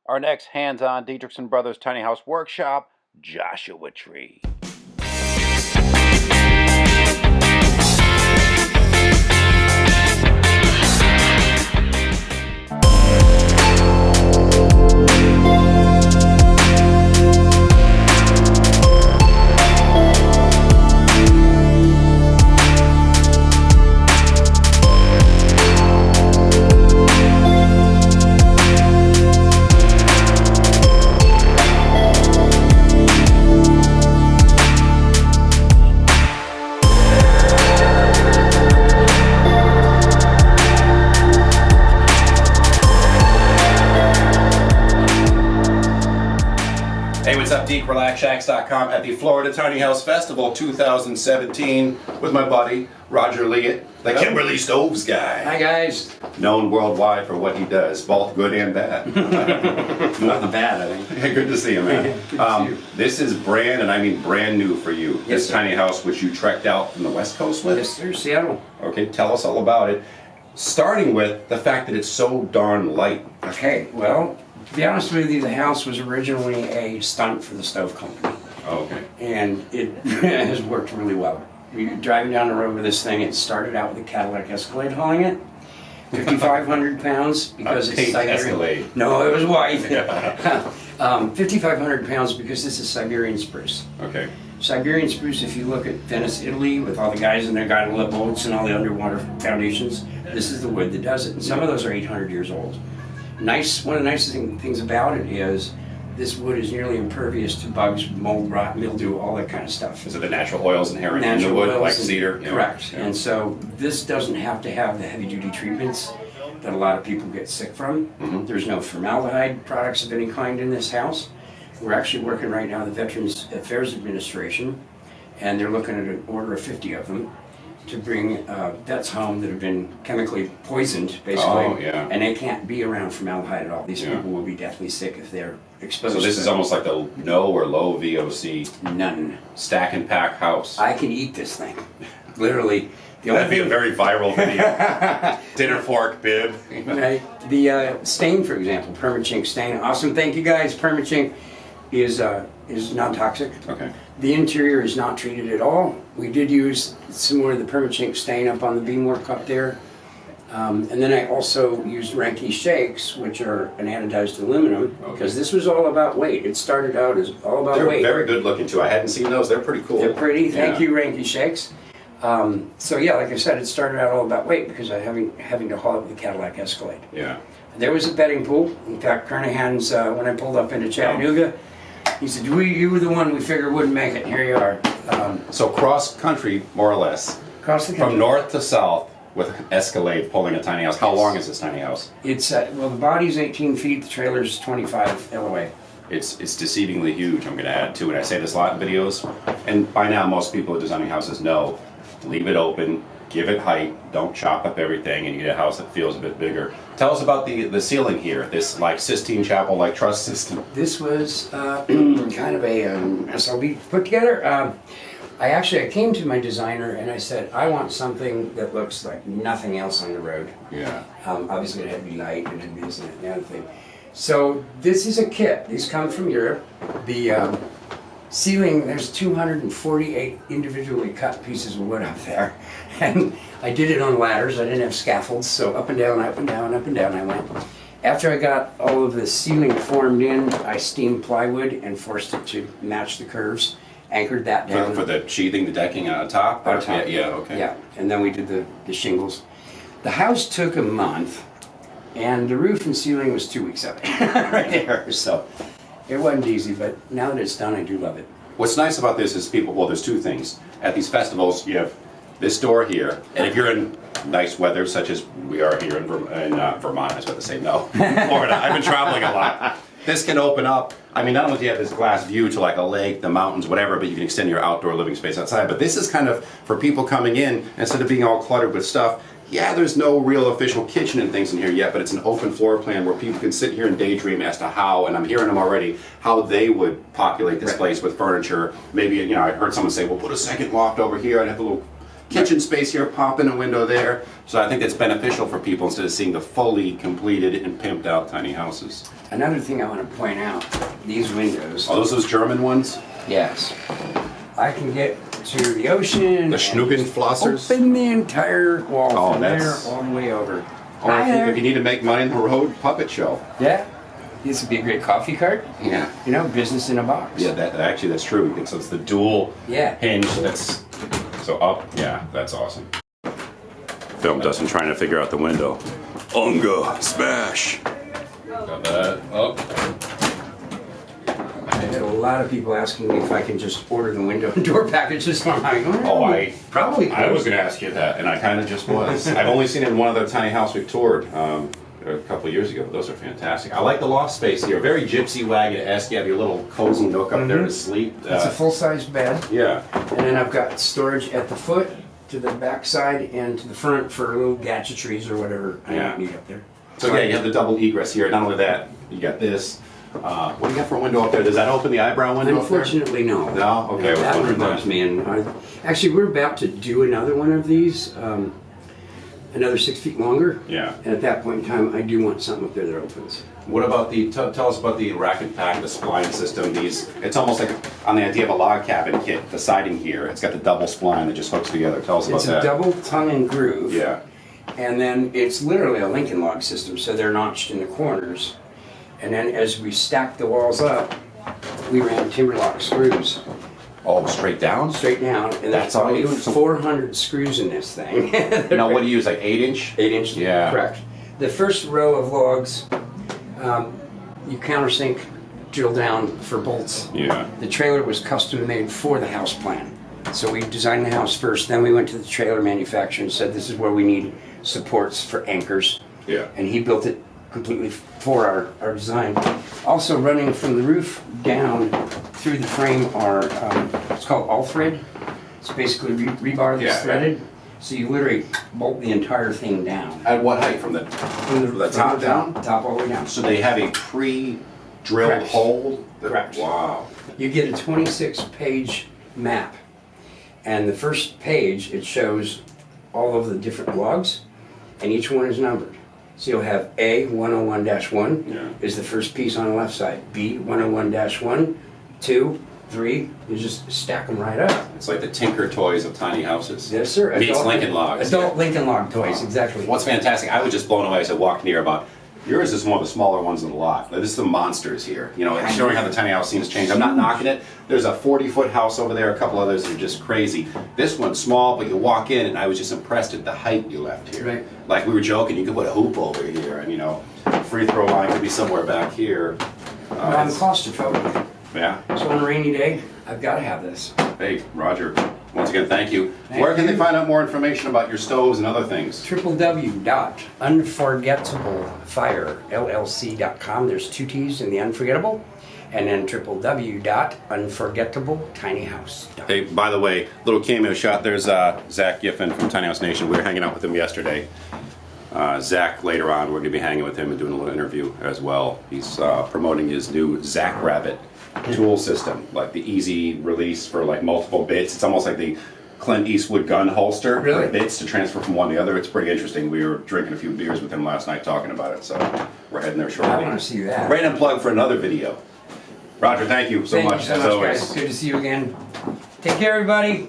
Our next hands-on Diedricksen Brothers Tiny House Workshop, Joshua Tree. Hey, what's up, Deek? RelaxShacks.com at the Florida Tiny House Festival 2017 with my buddy, Roget Lehet, the Kimberly Stoves guy. Hi, guys. Known worldwide for what he does, both good and bad. Not the bad, I think. Hey, good to see you, man. Good to see you. This is brand, and I mean brand new for you. Yes, this sir. tiny house which you trekked out from the West Coast with? Yes, sir, Seattle. Okay, tell us all about it. Starting with the fact that it's so darn light. Okay, well, to be honest with you, the house was originally a stunt for the stove company. Oh, okay. And it has worked really well. You're driving down the road with this thing. It started out with a Cadillac Escalade hauling it. 5,500 pounds because it's Siberian. Escalade. No, it was white. 5,500 pounds because this is Siberian spruce. Okay. Siberian spruce, if you look at Venice, Italy, with all the guys in their gondola boats and all the underwater foundations, this is the wood that does it. And some of those are 800 years old. One of the nicest things about it is this wood is nearly impervious to bugs, mold, rot, mildew, all that kind of stuff. Is it the natural oils inherent in the wood, like cedar? Correct. Yeah. And so this doesn't have to have the heavy-duty treatments that a lot of people get sick from. Mm-hmm. There's no formaldehyde products of any kind in this house. We're actually working right now with the Veterans Affairs Administration, and they're looking at an order of 50 of them to bring vets home that have been chemically poisoned, basically. Oh, yeah. And they can't be around formaldehyde at all. These Yeah. people will be deathly sick if they're exposed So this to is it. almost like the no or low V.O.C. None. stack and pack house. I can eat this thing. Literally. The That'd be a very viral video. Dinner fork bib. Right. The stain, for example, permachink stain. Awesome. Thank you, guys. Permachink is non-toxic. Okay. The interior is not treated at all. We did use some more of the permachink stain up on the beamwork up there. And then I also used Ranky shakes, which are an anodized aluminum, because this was all about weight. It started out as all about They're weight. very good looking too. I hadn't seen those. They're pretty cool. They're pretty. Thank Yeah. you, Ranky shakes. So yeah, like I said, it started out all about weight because I having to haul it with the Cadillac Escalade. Yeah. There was a betting pool. In fact, Kernahan's, when I pulled up into Chattanooga, he said, you were the one we figured wouldn't make it. Here you are. So cross country, more or less, Across the country. from north to south with Escalade pulling a tiny house. How long is this tiny house? It's, well, the body's 18 feet, the trailer's 25 LOA. It's deceivingly huge. I'm going to add to it. I say this a lot in videos, and by now most people who are designing houses know. Leave it open, give it height, don't chop up everything, and you get a house that feels a bit bigger. Tell us about the ceiling here, this like Sistine Chapel like truss system. This was kind of a SLB put together. I came to my designer and I said, I want something that looks like nothing else on the road. Yeah. Obviously it had to be light and it had to be this and that and the other thing. So this is a kit. These come from Europe. The ceiling, there's 248 individually cut pieces of wood up there. And I did it on ladders. I didn't have scaffolds, so up and down, up and down, up and down I went. After I got all of the ceiling formed in, I steamed plywood and forced it to match the curves. Anchored that down. For the sheathing, the decking on top? On top. Yeah, okay. Yeah, and then we did the shingles. The house took a month, and the roof and ceiling was 2 weeks of it, right there. So it wasn't easy, but now that it's done, I do love it. What's nice about this is well, there's two things. At these festivals, you have this door here, and if you're in nice weather, such as we are here in Vermont, I was about to say no, Florida. I've been traveling a lot. This can open up. I mean, not only do you have this glass view to like a lake, the mountains, whatever, but you can extend your outdoor living space outside. But this is kind of for people coming in, instead of being all cluttered with stuff. Yeah, there's no real official kitchen and things in here yet, but it's an open floor plan where people can sit here and daydream as to how, and I'm hearing them already, how they would populate this place with furniture. Maybe, I heard someone say, well, put a second loft over here. I'd have a little kitchen space here, pop in a window there. So I think that's beneficial for people instead of seeing the fully completed and pimped out tiny houses. Another thing I want to point out, these windows. Are those German ones? Yes. I can get to the ocean. The Schnugenflossers? Open the entire wall from there that's- all the way over. Or Hi there. if you need to make money on the road, puppet show. Yeah. This would be a great coffee cart. Yeah. You know, business in a box. Yeah, actually that's true. So it's the dual hinge that's so up. Yeah, that's awesome. Filmed us and trying to figure out the window. Unga smash. Got that up. I had a lot of people asking me if I can just order the window and door packages from my I probably could. I was going to ask you that, and I kind of just was. I've only seen it in one other tiny house we've toured a couple of years ago. But those are fantastic. I like the loft space here. Very gypsy wagon-esque. You have your little cozy nook up there to sleep. It's a full-size bed. Yeah. And then I've got storage at the foot, to the back side, and to the front for little gadgetries or whatever I might need up there. So yeah, you have the double egress here. Not only that, you got this. What do you got for a window up there? Does that open the eyebrow window up there? Unfortunately, no. No? Okay. That one bugs me. And actually, we're about to do another one of these, another 6 feet longer. Yeah. And at that point in time, I do want something up there that opens. What about the, tell us about the rack and pack, the spline system. It's almost like on the idea of a log cabin kit, the siding here. It's got the double spline that just hooks together. Tell us about that. It's a double tongue and groove. Yeah. And then it's literally a Lincoln log system, so they're notched in the corners. And then as we stack the walls up, we ran timberlock screws Oh, straight down? straight down, and That's that's all you- 400 screws in this thing. Now, what do you use, like 8-inch? 8-inch, Yeah. correct. The first row of logs, you countersink, drill down for bolts. Yeah. The trailer was custom made for the house plan. So we designed the house first, then we went to the trailer manufacturer and said this is where we need supports for anchors. Yeah. And he built it completely for our design. Also running from the roof down through the frame are, it's called all thread. It's basically rebar that's threaded. So you literally bolt the entire thing down. At what height? From the top down? Top all the way down. So they have a pre-drilled Correct. hole? Correct. Wow. You get a 26-page map. And the first page, it shows all of the different logs, and each one is numbered. So you'll have A 101-1 is the first piece on the left side. B 101-1, 2, 3. You just stack them right up. It's like the Tinker Toys of tiny houses. Yes, sir. Meets Lincoln Logs. Adult Lincoln Log toys, exactly. What's fantastic, I was just blown away as I walked near about, yours is one of the smaller ones in the lot. This is the monsters here. You know, showing how the tiny house scene's changed. I'm not knocking it. There's a 40-foot house over there, a couple others that are just crazy. This one's small, but you walk in and I was just impressed at the height you left here. Right. Like we were joking, you could put a hoop over here and, you know, free throw line could be somewhere back here. I'm claustrophobic. Yeah. So on a rainy day, I've got to have this. Hey, Roger, once again, thank you. Thank Where can you. they find out more information about your stoves and other things? www.unforgettableFireLLC.com. There's 2 T's in the unforgettable. And then www.unforgettabletinihouse.com. Hey, by the way, little cameo shot. There's Zach Giffen from Tiny House Nation. We were hanging out with him yesterday. Zach, later on, we're going to be hanging with him and doing a little interview as well. He's promoting his new Zach Rabbit tool system, like the easy release for like multiple bits. It's almost like the Clint Eastwood gun holster Really? for bits to transfer from one to the other. It's pretty interesting. We were drinking a few beers with him last night talking about it, so we're heading there shortly. I want to see that. Right and plug for another video. Roger, thank you so Thank much, you so as much, always. guys. Good to see you again. Take care, everybody.